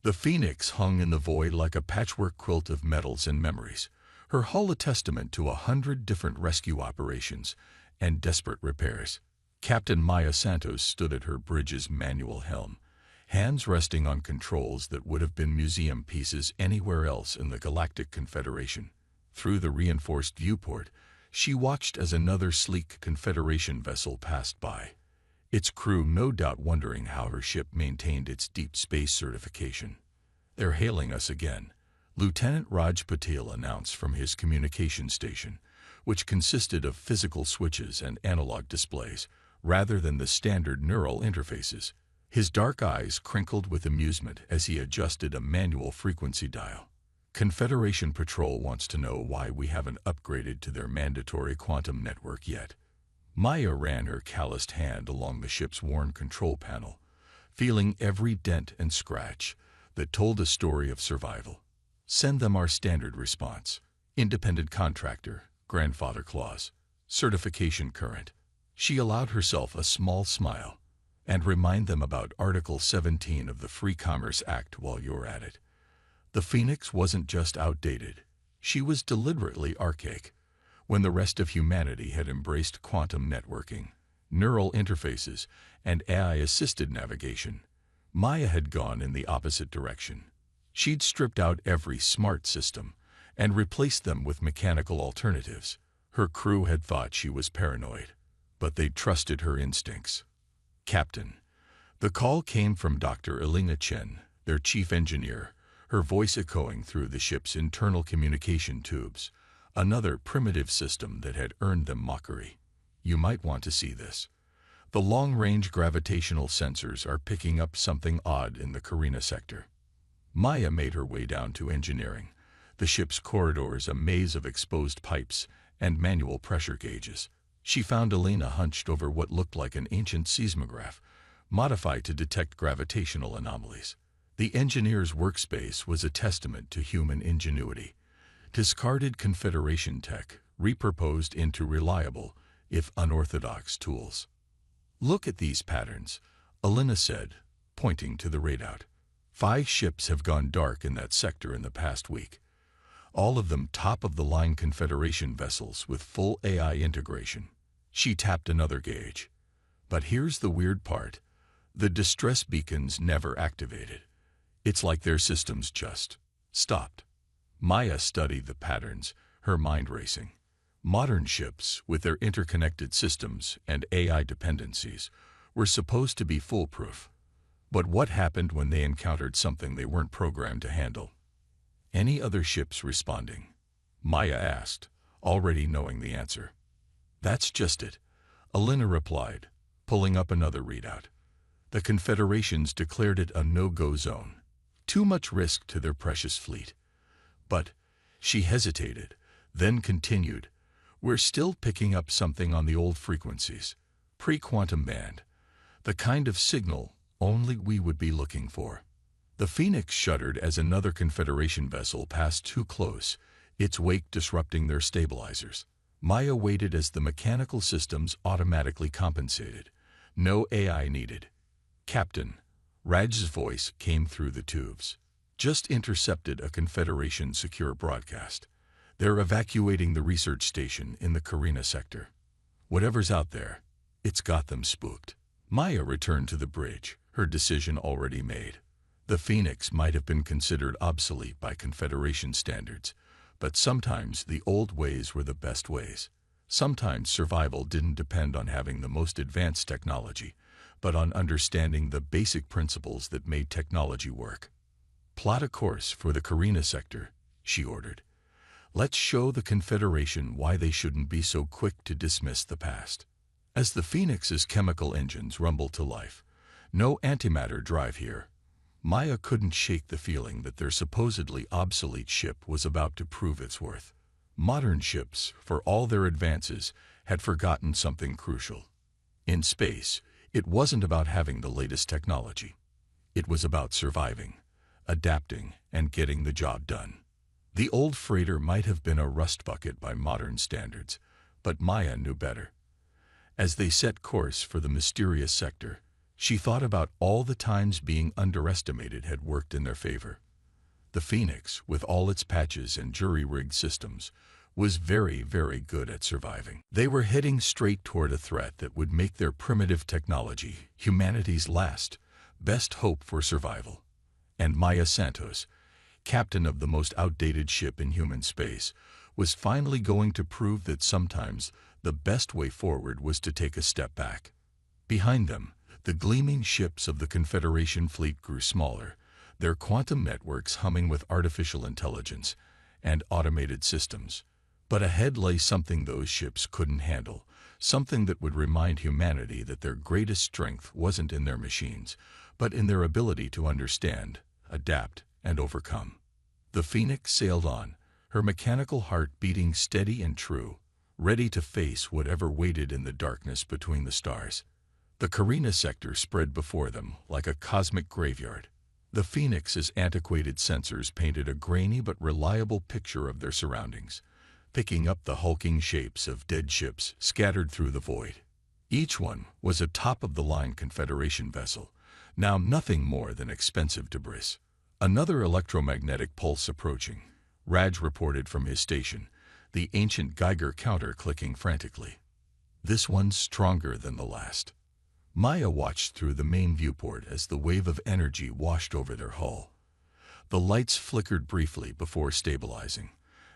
The Phoenix hung in the void like a patchwork quilt of metals and memories, her hull a testament to 100 different rescue operations and desperate repairs. Captain Maya Santos stood at her bridge's manual helm, hands resting on controls that would have been museum pieces anywhere else in the Galactic Confederation. Through the reinforced viewport, she watched as another sleek Confederation vessel passed by, its crew no doubt wondering how her ship maintained its deep space certification. "They're hailing us again," Lieutenant Raj Patel announced from his communication station, which consisted of physical switches and analog displays, rather than the standard neural interfaces. His dark eyes crinkled with amusement as he adjusted a manual frequency dial. "Confederation Patrol wants to know why we haven't upgraded to their mandatory quantum network yet." Maya ran her calloused hand along the ship's worn control panel, feeling every dent and scratch that told a story of survival. "Send them our standard response. Independent contractor, grandfather clause, certification current." She allowed herself a small smile. "And remind them about Article 17 of the Free Commerce Act while you're at it." The Phoenix wasn't just outdated. She was deliberately archaic. When the rest of humanity had embraced quantum networking, neural interfaces, and AI-assisted navigation, Maya had gone in the opposite direction. She'd stripped out every smart system and replaced them with mechanical alternatives. Her crew had thought she was paranoid, but they'd trusted her instincts. "Captain." The call came from Dr. Elena Chen, their chief engineer, her voice echoing through the ship's internal communication tubes, another primitive system that had earned them mockery. "You might want to see this. The long-range gravitational sensors are picking up something odd in the Carina sector." Maya made her way down to engineering, the ship's corridors a maze of exposed pipes and manual pressure gauges. She found Elena hunched over what looked like an ancient seismograph, modified to detect gravitational anomalies. The engineer's workspace was a testament to human ingenuity. Discarded Confederation tech, repurposed into reliable, if unorthodox, tools. "Look at these patterns," Elena said, pointing to the readout. 5 ships have gone dark in that sector in the past week. All of them top-of-the-line Confederation vessels with full AI integration. She tapped another gauge. "But here's the weird part. The distress beacons never activated. It's like their systems just stopped." Maya studied the patterns, her mind racing. Modern ships, with their interconnected systems and AI dependencies, were supposed to be foolproof. But what happened when they encountered something they weren't programmed to handle? "Any other ships responding?" Maya asked, already knowing the answer. "That's just it," Elena replied, pulling up another readout. The Confederation's declared it a no-go zone. Too much risk to their precious fleet. "But," she hesitated, then continued, "we're still picking up something on the old frequencies, pre-quantum band, the kind of signal only we would be looking for." The Phoenix shuddered as another Confederation vessel passed too close, its wake disrupting their stabilizers. Maya waited as the mechanical systems automatically compensated. No AI needed. "Captain," Raj's voice came through the tubes. "Just intercepted a Confederation secure broadcast. They're evacuating the research station in the Carina sector. Whatever's out there, it's got them spooked." Maya returned to the bridge, her decision already made. The Phoenix might have been considered obsolete by Confederation standards, but sometimes the old ways were the best ways. Sometimes survival didn't depend on having the most advanced technology, but on understanding the basic principles that made technology work. "Plot a course for the Carina sector," she ordered. "Let's show the Confederation why they shouldn't be so quick to dismiss the past." As the Phoenix's chemical engines rumbled to life, no antimatter drive here, Maya couldn't shake the feeling that their supposedly obsolete ship was about to prove its worth. Modern ships, for all their advances, had forgotten something crucial. In space, it wasn't about having the latest technology. It was about surviving, adapting, and getting the job done. The old freighter might have been a rust bucket by modern standards, but Maya knew better. As they set course for the mysterious sector, She thought about all the times being underestimated had worked in their favor. The Phoenix, with all its patches and jury-rigged systems, was very, very good at surviving. They were heading straight toward a threat that would make their primitive technology humanity's last, best hope for survival. And Maya Santos, captain of the most outdated ship in human space, was finally going to prove that sometimes the best way forward was to take a step back. Behind them, the gleaming ships of the Confederation fleet grew smaller, their quantum networks humming with artificial intelligence and automated systems. But ahead lay something those ships couldn't handle, something that would remind humanity that their greatest strength wasn't in their machines, but in their ability to understand, adapt, and overcome. The Phoenix sailed on, her mechanical heart beating steady and true, ready to face whatever waited in the darkness between the stars. The Carina sector spread before them like a cosmic graveyard. The Phoenix's antiquated sensors painted a grainy but reliable picture of their surroundings, picking up the hulking shapes of dead ships scattered through the void. Each one was a top-of-the-line Confederation vessel, now nothing more than expensive debris. Another electromagnetic pulse approaching, Raj reported from his station, the ancient Geiger counter clicking frantically. This one's stronger than the last. Maya watched through the main viewport as the wave of energy washed over their hull. The lights flickered briefly before stabilizing,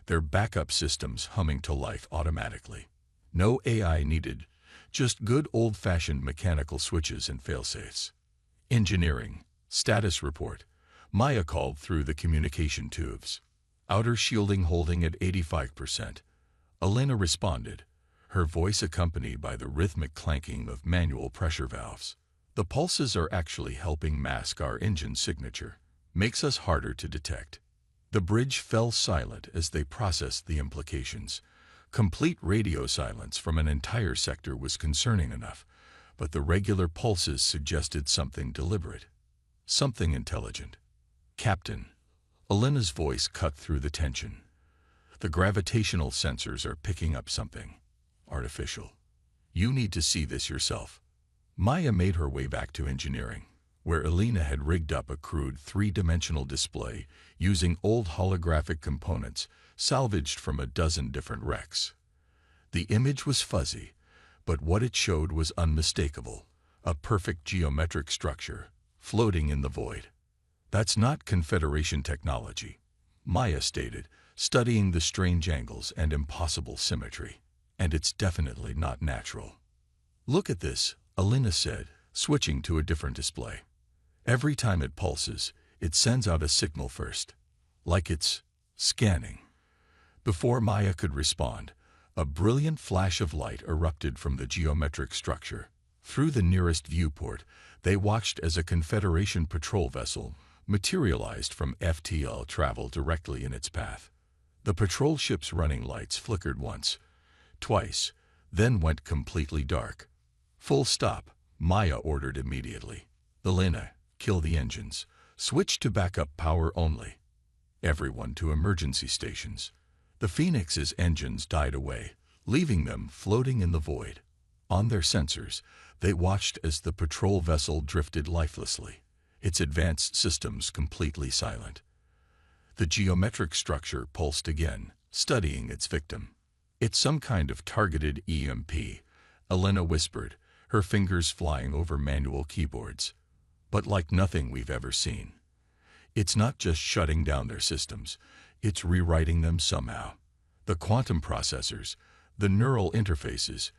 their backup systems humming to life automatically. No AI needed, just good old-fashioned mechanical switches and failsafes. Engineering, status report, Maya called through the communication tubes. Outer shielding holding at 85%. Elena responded, her voice accompanied by the rhythmic clanking of manual pressure valves. The pulses are actually helping mask our engine signature, makes us harder to detect. The bridge fell silent as they processed the implications. Complete radio silence from an entire sector was concerning enough, but the regular pulses suggested something deliberate, something intelligent. Captain, Elena's voice cut through the tension. The gravitational sensors are picking up something artificial. You need to see this yourself. Maya made her way back to engineering, where Elena had rigged up a crude three-dimensional display using old holographic components salvaged from a dozen different wrecks. The image was fuzzy, but what it showed was unmistakable, a perfect geometric structure, floating in the void. That's not Confederation technology, Maya stated, studying the strange angles and impossible symmetry. And it's definitely not natural. Look at this, Elena said, switching to a different display. Every time it pulses, it sends out a signal first, like it's scanning. Before Maya could respond, a brilliant flash of light erupted from the geometric structure. Through the nearest viewport, they watched as a Confederation patrol vessel materialized from FTL travel directly in its path. The patrol ship's running lights flickered once, twice, then went completely dark. Full stop, Maya ordered immediately. Elena, kill the engines. Switch to backup power only. Everyone to emergency stations. The Phoenix's engines died away, leaving them floating in the void. On their sensors, they watched as the patrol vessel drifted lifelessly, its advanced systems completely silent. The geometric structure pulsed again, studying its victim. It's some kind of targeted EMP, Elena whispered, her fingers flying over manual keyboards. But like nothing we've ever seen. It's not just shutting down their systems, it's rewriting them somehow. The quantum processors, the neural interfaces,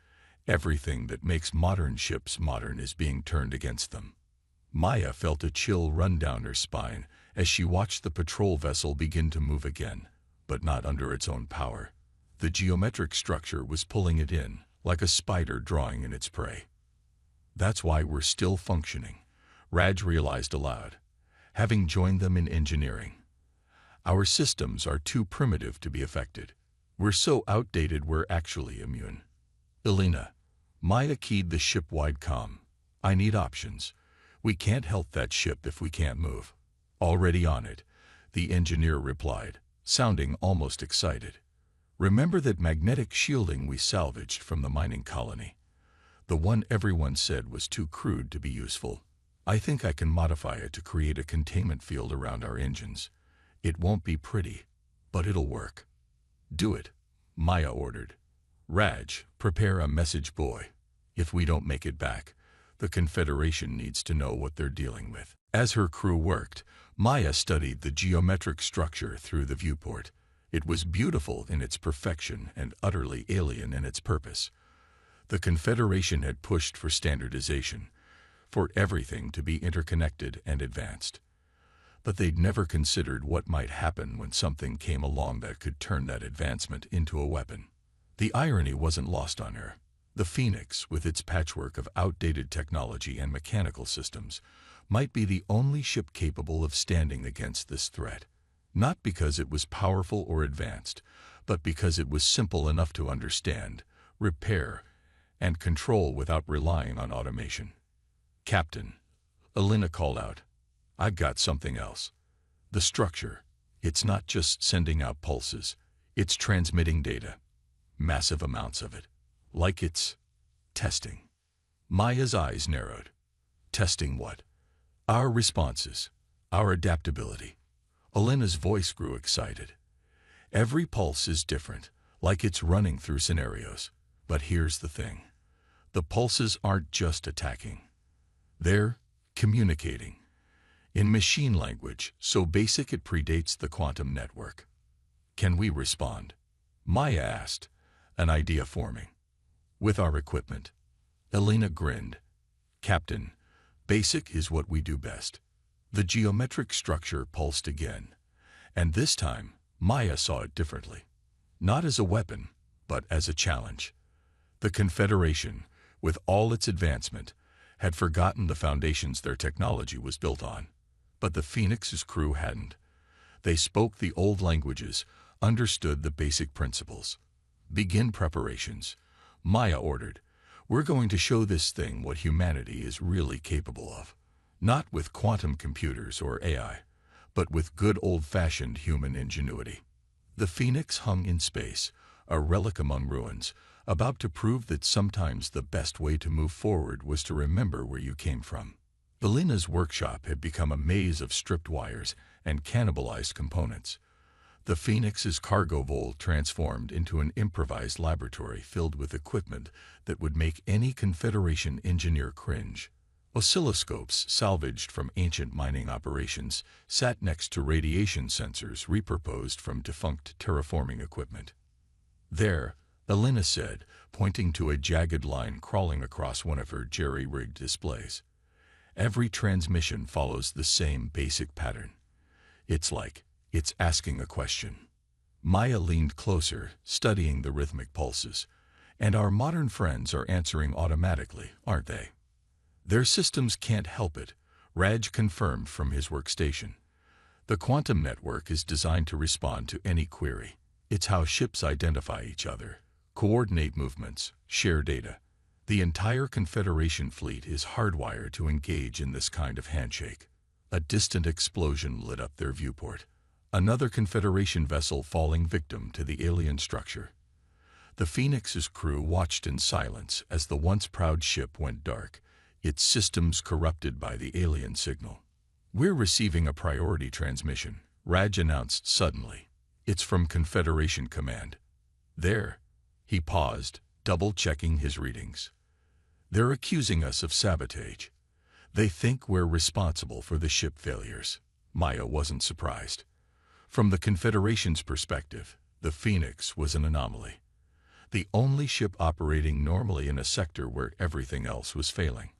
everything that makes modern ships modern is being turned against them. Maya felt a chill run down her spine as she watched the patrol vessel begin to move again, but not under its own power. The geometric structure was pulling it in, like a spider drawing in its prey. That's why we're still functioning, Raj realized aloud, having joined them in engineering. Our systems are too primitive to be affected. We're so outdated we're actually immune. Elena, Maya keyed the ship-wide comm. I need options. We can't help that ship if we can't move. Already on it, the engineer replied, sounding almost excited. Remember that magnetic shielding we salvaged from the mining colony? The one everyone said was too crude to be useful. I think I can modify it to create a containment field around our engines. It won't be pretty, but it'll work. Do it, Maya ordered. Raj, prepare a message buoy. If we don't make it back, the Confederation needs to know what they're dealing with. As her crew worked, Maya studied the geometric structure through the viewport. It was beautiful in its perfection and utterly alien in its purpose. The Confederation had pushed for standardization, for everything to be interconnected and advanced. But they'd never considered what might happen when something came along that could turn that advancement into a weapon. The irony wasn't lost on her. The Phoenix, with its patchwork of outdated technology and mechanical systems, might be the only ship capable of standing against this threat. Not because it was powerful or advanced, but because it was simple enough to understand, repair, and control without relying on automation. "Captain," Elena called out, "I got something else. The structure. It's not just sending out pulses. It's transmitting data. Massive amounts of it. Like it's testing." Maya's eyes narrowed. Testing what? Our responses. Our adaptability. Elena's voice grew excited. Every pulse is different, like it's running through scenarios. But here's the thing. The pulses aren't just attacking. They're communicating. In machine language, so basic it predates the quantum network. "Can we respond?" Maya asked, an idea forming. "With our equipment." Elena grinned. "Captain, basic is what we do best." The geometric structure pulsed again, and this time Maya saw it differently. Not as a weapon, but as a challenge. The Confederation, with all its advancement, had forgotten the foundations their technology was built on. But the Phoenix's crew hadn't. They spoke the old languages, understood the basic principles. "Begin preparations," Maya ordered. "We're going to show this thing what humanity is really capable of. Not with quantum computers or AI, but with good old-fashioned human ingenuity." The Phoenix hung in space, a relic among ruins, about to prove that sometimes the best way to move forward was to remember where you came from. Elena's workshop had become a maze of stripped wires and cannibalized components. The Phoenix's cargo vault transformed into an improvised laboratory filled with equipment that would make any Confederation engineer cringe. Oscilloscopes salvaged from ancient mining operations sat next to radiation sensors repurposed from defunct terraforming equipment. "There," Elena said, pointing to a jagged line crawling across one of her jerry-rigged displays. "Every transmission follows the same basic pattern. It's like it's asking a question." Maya leaned closer, studying the rhythmic pulses. "And our modern friends are answering automatically, aren't they?" "Their systems can't help it," Raj confirmed from his workstation. "The quantum network is designed to respond to any query. It's how ships identify each other, coordinate movements, share data. The entire Confederation fleet is hardwired to engage in this kind of handshake." A distant explosion lit up their viewport. Another Confederation vessel falling victim to the alien structure. The Phoenix's crew watched in silence as the once proud ship went dark, its systems corrupted by the alien signal. "We're receiving a priority transmission," Raj announced suddenly. "It's from Confederation Command." "There." He paused, double-checking his readings. "They're accusing us of sabotage. They think we're responsible for the ship failures." Maya wasn't surprised. From the Confederation's perspective, the Phoenix was an anomaly. The only ship operating normally in a sector where everything else was failing.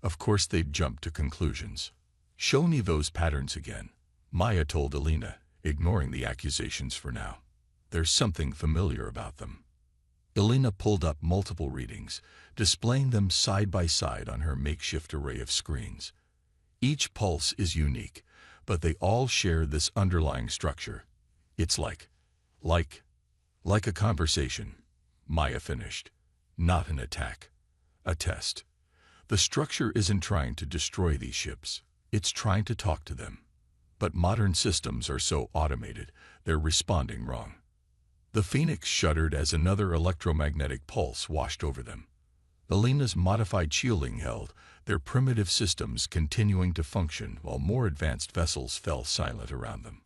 Of course they'd jumped to conclusions. "Show me those patterns again," Maya told Elena, ignoring the accusations for now. "There's something familiar about them." Elena pulled up multiple readings, displaying them side by side on her makeshift array of screens. Each pulse is unique, but they all share this underlying structure. "It's like a conversation," Maya finished. "Not an attack. A test. The structure isn't trying to destroy these ships. It's trying to talk to them. But modern systems are so automated, they're responding wrong." The Phoenix shuddered as another electromagnetic pulse washed over them. Elena's modified shielding held, their primitive systems continuing to function while more advanced vessels fell silent around them.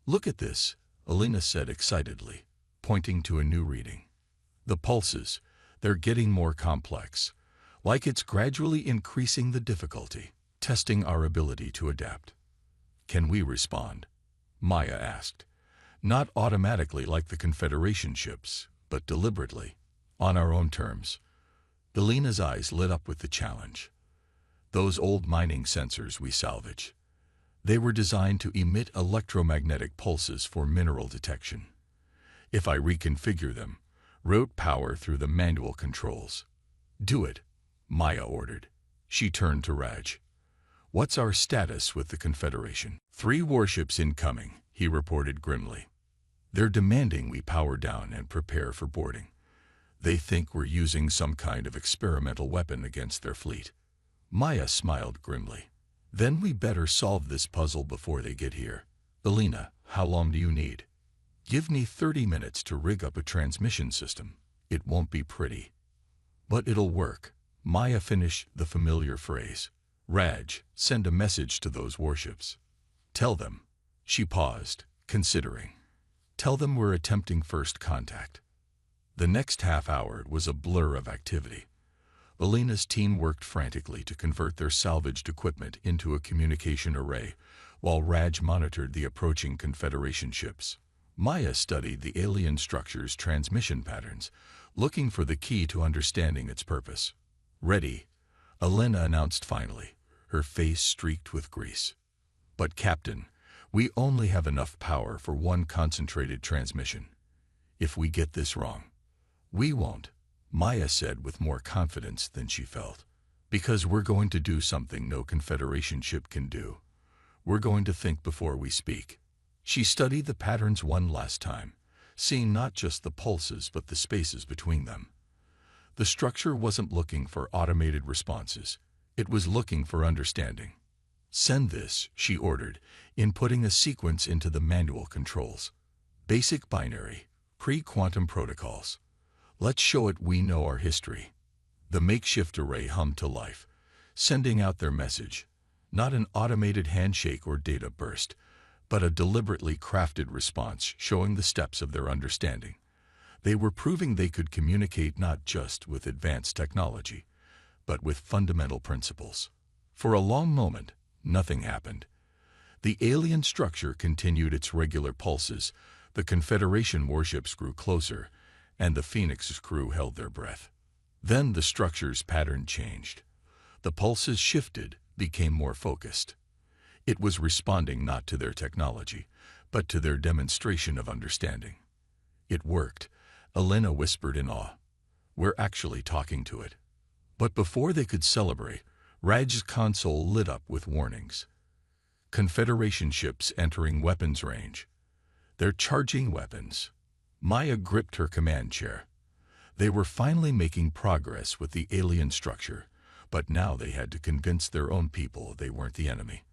"Look at this," Elena said excitedly, pointing to a new reading. "The pulses, they're getting more complex, like it's gradually increasing the difficulty, testing our ability to adapt." "Can we respond?" Maya asked. "Not automatically like the Confederation ships, but deliberately, on our own terms." Elena's eyes lit up with the challenge. "Those old mining sensors we salvage. They were designed to emit electromagnetic pulses for mineral detection. If I reconfigure them, route power through the manual controls." "Do it," Maya ordered. She turned to Raj. "What's our status with the Confederation?" "3 warships incoming," he reported grimly. "They're demanding we power down and prepare for boarding. They think we're using some kind of experimental weapon against their fleet." Maya smiled grimly. "Then we better solve this puzzle before they get here. Elena, how long do you need?" "Give me 30 minutes to rig up a transmission system. It won't be pretty, but it'll work." Maya finished the familiar phrase. "Raj, send a message to those warships. Tell them." She paused, considering. "Tell them we're attempting first contact." The next half hour was a blur of activity. Elena's team worked frantically to convert their salvaged equipment into a communication array, while Raj monitored the approaching Confederation ships. Maya studied the alien structure's transmission patterns, looking for the key to understanding its purpose. "Ready," Elena announced finally, her face streaked with grease. "But Captain, we only have enough power for one concentrated transmission. If we get this wrong—" "We won't," Maya said with more confidence than she felt. "Because we're going to do something no Confederation ship can do. We're going to think before we speak." She studied the patterns one last time, seeing not just the pulses but the spaces between them. The structure wasn't looking for automated responses. It was looking for understanding. "Send this," she ordered, inputting a sequence into the manual controls. "Basic binary, pre-quantum protocols. Let's show it we know our history." The makeshift array hummed to life, sending out their message. Not an automated handshake or data burst, but a deliberately crafted response showing the steps of their understanding. They were proving they could communicate not just with advanced technology, but with fundamental principles. For a long moment, nothing happened. The alien structure continued its regular pulses, the Confederation warships grew closer, and the Phoenix's crew held their breath. Then the structure's pattern changed. The pulses shifted, became more focused. It was responding not to their technology, but to their demonstration of understanding. "It worked," Elena whispered in awe. "We're actually talking to it." But before they could celebrate, Raj's console lit up with warnings. "Confederation ships entering weapons range. They're charging weapons." Maya gripped her command chair. They were finally making progress with the alien structure, but now they had to convince their own people they weren't the enemy.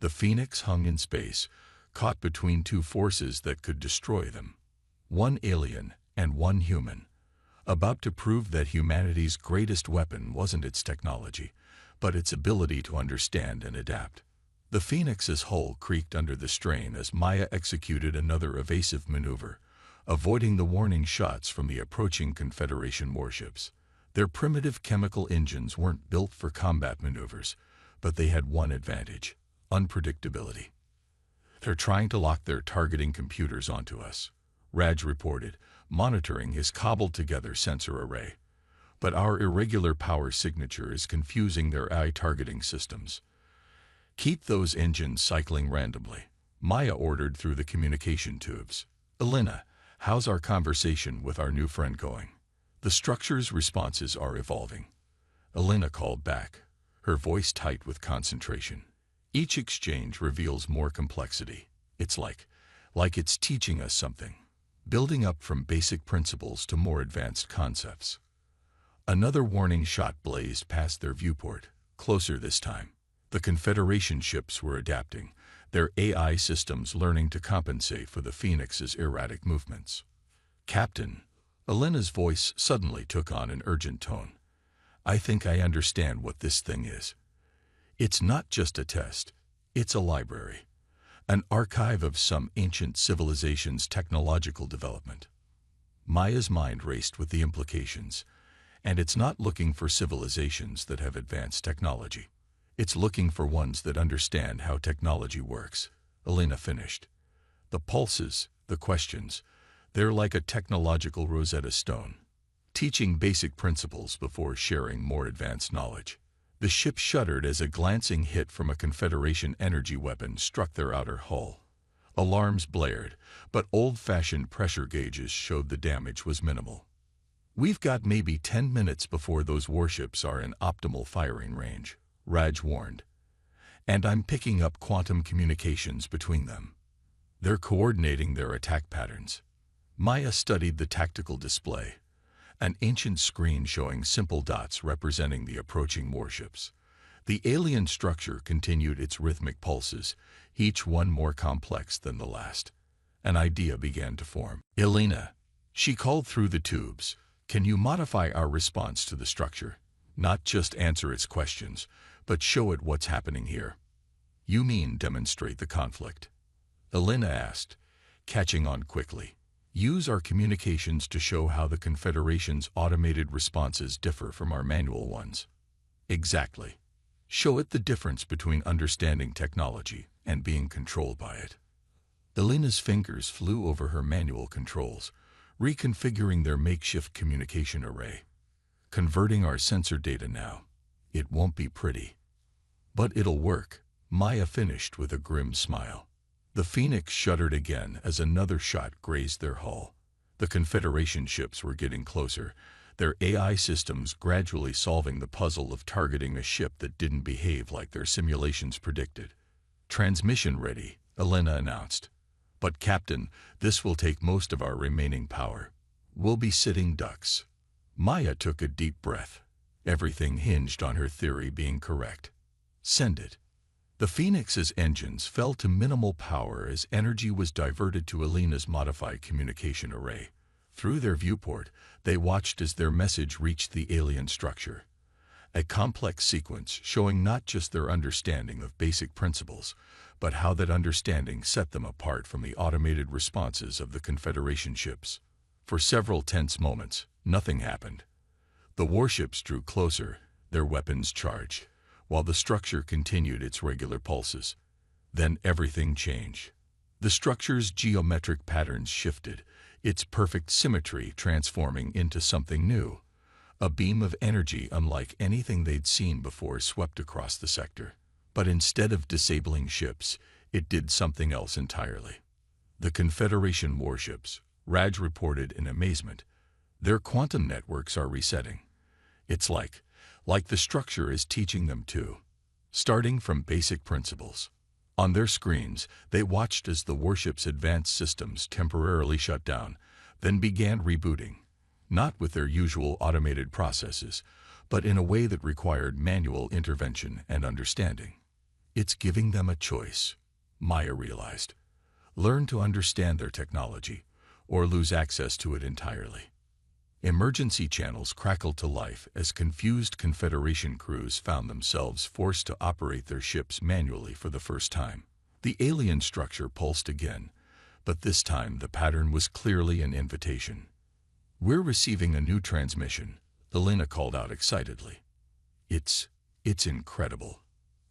The Phoenix hung in space, caught between 2 forces that could destroy them. One alien and one human, about to prove that humanity's greatest weapon wasn't its technology, but its ability to understand and adapt. The Phoenix's hull creaked under the strain as Maya executed another evasive maneuver, avoiding the warning shots from the approaching Confederation warships. Their primitive chemical engines weren't built for combat maneuvers, but they had one advantage: unpredictability. "They're trying to lock their targeting computers onto us," Raj reported, monitoring his cobbled-together sensor array. "But our irregular power signature is confusing their AI targeting systems." "Keep those engines cycling randomly," Maya ordered through the communication tubes. "Elena, how's our conversation with our new friend going?" "The structure's responses are evolving," Elena called back, her voice tight with concentration. "Each exchange reveals more complexity. It's like it's teaching us something, building up from basic principles to more advanced concepts." Another warning shot blazed past their viewport, closer this time. The Confederation ships were adapting, their AI systems learning to compensate for the Phoenix's erratic movements. "Captain," Elena's voice suddenly took on an urgent tone, I think I understand what this thing is. It's not just a test, it's a library, an archive of some ancient civilization's technological development. Maya's mind raced with the implications, and it's not looking for civilizations that have advanced technology. It's looking for ones that understand how technology works. Elena finished. The pulses, the questions, they're like a technological Rosetta Stone, teaching basic principles before sharing more advanced knowledge. The ship shuddered as a glancing hit from a Confederation energy weapon struck their outer hull. Alarms blared, but old-fashioned pressure gauges showed the damage was minimal. We've got maybe 10 minutes before those warships are in optimal firing range, Raj warned. And I'm picking up quantum communications between them. They're coordinating their attack patterns. Maya studied the tactical display, an ancient screen showing simple dots representing the approaching warships. The alien structure continued its rhythmic pulses, each one more complex than the last. An idea began to form. Elena, she called through the tubes, can you modify our response to the structure? Not just answer its questions, but show it what's happening here. You mean demonstrate the conflict? Elena asked, catching on quickly. Use our communications to show how the Confederation's automated responses differ from our manual ones. Exactly. Show it the difference between understanding technology and being controlled by it. Elena's fingers flew over her manual controls, reconfiguring their makeshift communication array. Converting our sensor data now. It won't be pretty. But it'll work, Maya finished with a grim smile. The Phoenix shuddered again as another shot grazed their hull. The Confederation ships were getting closer, their AI systems gradually solving the puzzle of targeting a ship that didn't behave like their simulations predicted. Transmission ready, Elena announced. But Captain, this will take most of our remaining power. We'll be sitting ducks. Maya took a deep breath. Everything hinged on her theory being correct. Send it. The Phoenix's engines fell to minimal power as energy was diverted to Elena's modified communication array. Through their viewport, they watched as their message reached the alien structure. A complex sequence showing not just their understanding of basic principles, but how that understanding set them apart from the automated responses of the Confederation ships. For several tense moments, nothing happened. The warships drew closer, their weapons charged, while the structure continued its regular pulses. Then everything changed. The structure's geometric patterns shifted, its perfect symmetry transforming into something new. A beam of energy unlike anything they'd seen before swept across the sector. But instead of disabling ships, it did something else entirely. The Confederation warships, Raj reported in amazement, their quantum networks are resetting. It's like the structure is teaching them to, starting from basic principles. On their screens, they watched as the warship's advanced systems temporarily shut down, then began rebooting, not with their usual automated processes, but in a way that required manual intervention and understanding. It's giving them a choice, Maya realized. Learn to understand their technology, or lose access to it entirely. Emergency channels crackled to life as confused Confederation crews found themselves forced to operate their ships manually for the first time. The alien structure pulsed again, but this time the pattern was clearly an invitation. We're receiving a new transmission, Elena called out excitedly. It's incredible.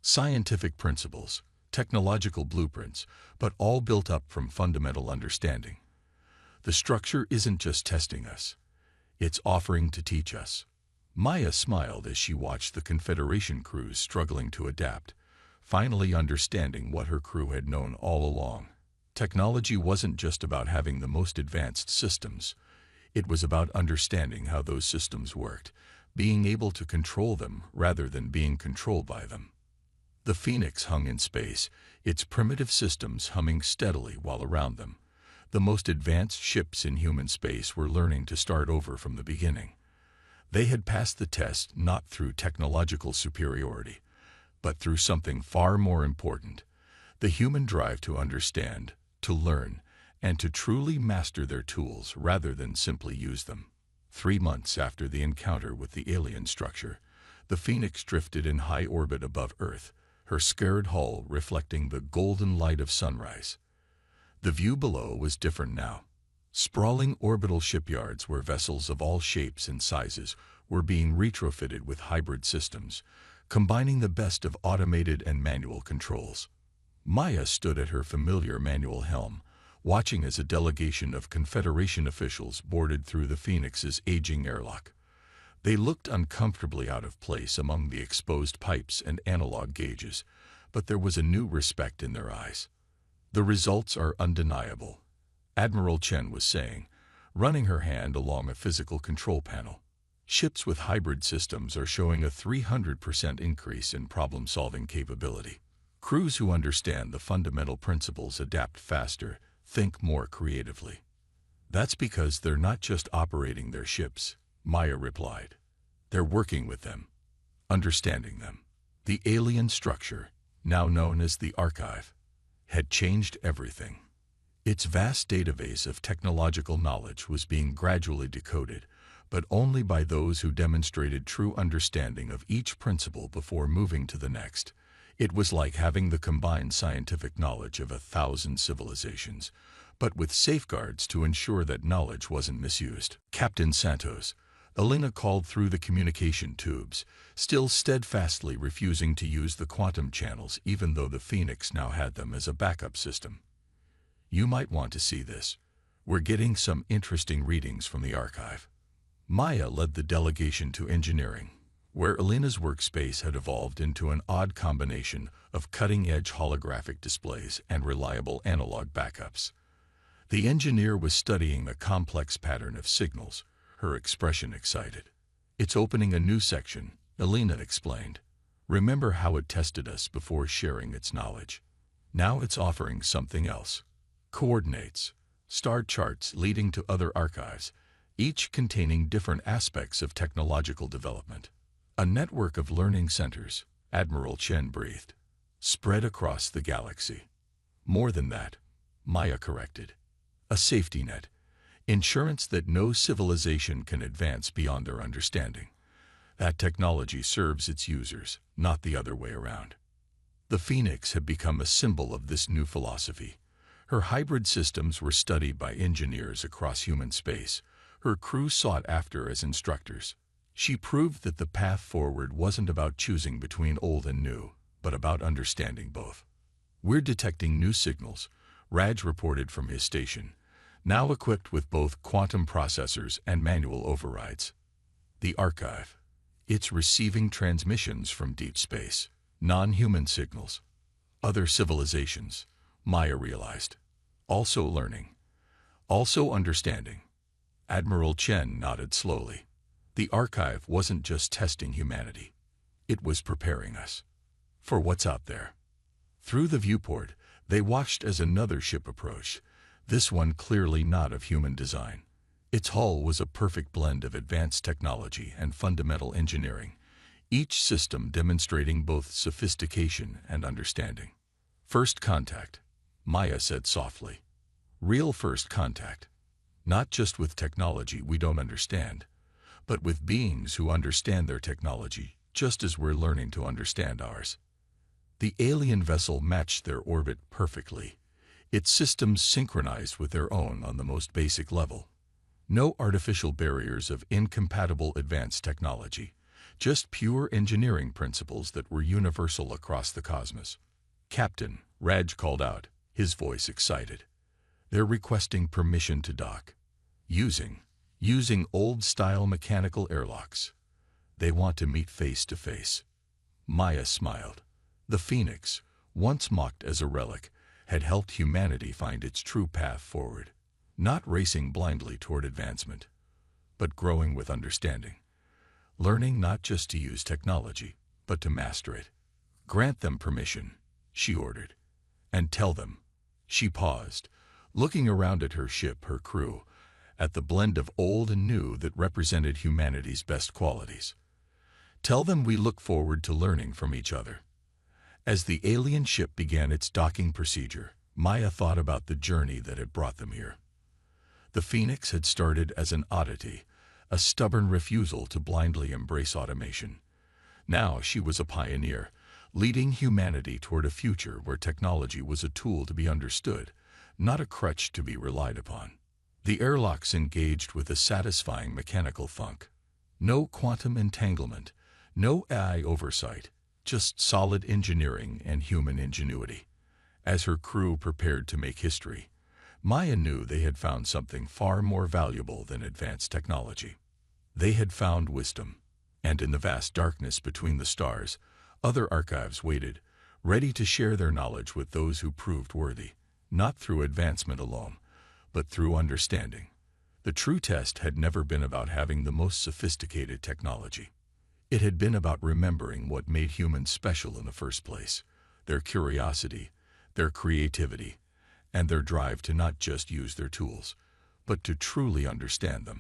Scientific principles, technological blueprints, but all built up from fundamental understanding. The structure isn't just testing us. It's offering to teach us. Maya smiled as she watched the Confederation crews struggling to adapt, finally understanding what her crew had known all along. Technology wasn't just about having the most advanced systems. It was about understanding how those systems worked, being able to control them rather than being controlled by them. The Phoenix hung in space, its primitive systems humming steadily while around them. The most advanced ships in human space were learning to start over from the beginning. They had passed the test not through technological superiority, but through something far more important, the human drive to understand, to learn, and to truly master their tools rather than simply use them. 3 months after the encounter with the alien structure, the Phoenix drifted in high orbit above Earth, her scared hull reflecting the golden light of sunrise. The view below was different now. Sprawling orbital shipyards where vessels of all shapes and sizes were being retrofitted with hybrid systems, combining the best of automated and manual controls. Maya stood at her familiar manual helm, watching as a delegation of Confederation officials boarded through the Phoenix's aging airlock. They looked uncomfortably out of place among the exposed pipes and analog gauges, but there was a new respect in their eyes. "The results are undeniable," Admiral Chen was saying, running her hand along a physical control panel. "Ships with hybrid systems are showing a 300% increase in problem-solving capability. Crews who understand the fundamental principles adapt faster, think more creatively." "That's because they're not just operating their ships," Maya replied. "They're working with them, understanding them." The alien structure, now known as the Archive, had changed everything. Its vast database of technological knowledge was being gradually decoded, but only by those who demonstrated true understanding of each principle before moving to the next. It was like having the combined scientific knowledge of 1,000 civilizations, but with safeguards to ensure that knowledge wasn't misused. "Captain Santos," Elena called through the communication tubes, still steadfastly refusing to use the quantum channels even though the Phoenix now had them as a backup system. "You might want to see this. We're getting some interesting readings from the archive." Maya led the delegation to engineering, where Elena's workspace had evolved into an odd combination of cutting-edge holographic displays and reliable analog backups. The engineer was studying a complex pattern of signals, her expression excited. "It's opening a new section," Elena explained. "Remember how it tested us before sharing its knowledge? Now it's offering something else. Coordinates, star charts leading to other archives, each containing different aspects of technological development. A network of learning centers," Admiral Chen breathed, "spread across the galaxy." "More than that," Maya corrected. "A safety net. Insurance that no civilization can advance beyond their understanding. That technology serves its users, not the other way around." The Phoenix had become a symbol of this new philosophy. Her hybrid systems were studied by engineers across human space, her crew sought after as instructors. She proved that the path forward wasn't about choosing between old and new, but about understanding both. "We're detecting new signals," Raj reported from his station, now equipped with both quantum processors and manual overrides. "The archive. It's receiving transmissions from deep space, non-human signals. Other civilizations," Maya realized. "Also learning. Also understanding." Admiral Chen nodded slowly. The archive wasn't just testing humanity. It was preparing us for what's out there. Through the viewport, they watched as another ship approached, this one clearly not of human design. Its hull was a perfect blend of advanced technology and fundamental engineering, each system demonstrating both sophistication and understanding. "First contact," Maya said softly. "Real first contact. Not just with technology we don't understand, but with beings who understand their technology just as we're learning to understand ours." The alien vessel matched their orbit perfectly, its systems synchronized with their own on the most basic level. No artificial barriers of incompatible advanced technology, just pure engineering principles that were universal across the cosmos. "Captain," Raj called out, his voice excited. "They're requesting permission to dock. Using old-style mechanical airlocks. They want to meet face to face." Maya smiled. The Phoenix, once mocked as a relic, had helped humanity find its true path forward, not racing blindly toward advancement, but growing with understanding, learning not just to use technology, but to master it. "Grant them permission," she ordered, "and tell them." She paused, looking around at her ship, her crew, at the blend of old and new that represented humanity's best qualities. "Tell them we look forward to learning from each other." As the alien ship began its docking procedure, Maya thought about the journey that had brought them here. The Phoenix had started as an oddity, a stubborn refusal to blindly embrace automation. Now she was a pioneer, leading humanity toward a future where technology was a tool to be understood, not a crutch to be relied upon. The airlocks engaged with a satisfying mechanical thunk. No quantum entanglement, no AI oversight, just solid engineering and human ingenuity. As her crew prepared to make history, Maya knew they had found something far more valuable than advanced technology. They had found wisdom, and in the vast darkness between the stars, other archives waited, ready to share their knowledge with those who proved worthy, not through advancement alone, but through understanding. The true test had never been about having the most sophisticated technology. It had been about remembering what made humans special in the first place, their curiosity, their creativity, and their drive to not just use their tools, but to truly understand them.